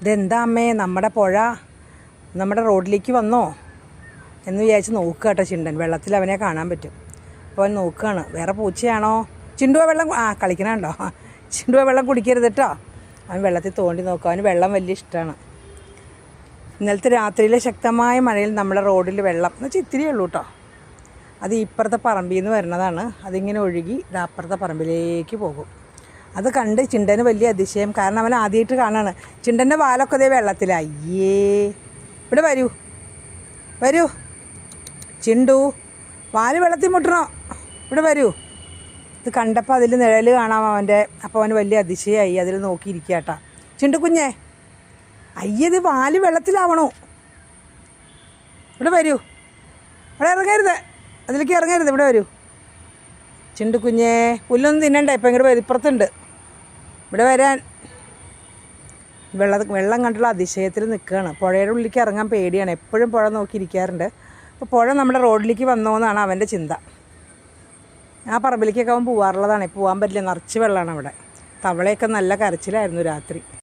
ഇതെന്താ അമ്മേ നമ്മുടെ പുഴ നമ്മുടെ റോഡിലേക്ക് വന്നോ എന്ന് വിചാരിച്ച് നോക്കുക കേട്ടോ ചിണ്ടൻ. വെള്ളത്തിൽ അവനെ കാണാൻ പറ്റും. അപ്പോൾ അവൻ നോക്കുകയാണ്, വേറെ പൂച്ചയാണോ? ചിണ്ടുവ വെള്ളം കളിക്കണുണ്ടോ? ചിണ്ടുവ വെള്ളം കുടിക്കരുത് കേട്ടോ. അവൻ വെള്ളത്തിൽ തോണ്ടി നോക്കുക. അവന് വെള്ളം വലിയ ഇഷ്ടമാണ്. ഇന്നലത്തെ രാത്രിയിലെ ശക്തമായ മഴയിൽ നമ്മുടെ റോഡിൽ വെള്ളം എന്ന് വെച്ചാൽ ഇത്തിരിയേ ഉള്ളൂ കേട്ടോ. അത് ഇപ്പുറത്തെ പറമ്പിൽ നിന്ന് വരുന്നതാണ്. അതിങ്ങനെ ഒഴുകി അപ്പുറത്തെ പറമ്പിലേക്ക് പോകും. അത് കണ്ട് ചിണ്ടന് വലിയ അതിശയം. കാരണം അവൻ ആദ്യമായിട്ട് കാണാണ്. ചിണ്ടൻ്റെ വാലൊക്കെ അതേ വെള്ളത്തിലാണ്. അയ്യേ, ഇവിടെ വരൂ വരൂ ചിണ്ടു, വാല് വെള്ളത്തിൽ മുട്ടണോ, ഇവിടെ വരൂ. ഇത് കണ്ടപ്പോൾ അതിൽ നിഴൽ കാണാം അവൻ്റെ. അപ്പോൾ അവന് വലിയ അതിശയമായി. അതിൽ നോക്കിയിരിക്കുക കേട്ടോ. ചിണ്ടു കുഞ്ഞേ, അയ്യത് വാല് വെള്ളത്തിലാവണോ, ഇവിടെ വരൂ, ഇവിടെ ഇറങ്ങരുത്, അതിലേക്ക് ഇറങ്ങരുത്, ഇവിടെ വരൂ. ചിണ്ടു കുഞ്ഞേ, പുല്ലൊന്നും തിന്നണ്ട, ഇപ്പം ഇങ്ങോട്ട് ഇപ്പുറത്തുണ്ട്, ഇവിടെ വരാൻ. വെള്ളം കണ്ടുള്ള അതിശയത്തിൽ നിൽക്കുകയാണ്. പുഴയുടെ ഉള്ളിലേക്ക് ഇറങ്ങാൻ പേടിയാണ്. എപ്പോഴും പുഴ നോക്കിയിരിക്കാറുണ്ട്. അപ്പോൾ പുഴ നമ്മുടെ റോഡിലേക്ക് വന്നോന്നാണ് അവൻ്റെ ചിന്ത. ആ പറമ്പിലേക്കൊക്കെ അവൻ പോകാറുള്ളതാണ്. പോകാൻ പറ്റില്ല, നിറച്ച് വെള്ളമാണ് അവിടെ. തവളയൊക്കെ നല്ല കരച്ചിലായിരുന്നു രാത്രി.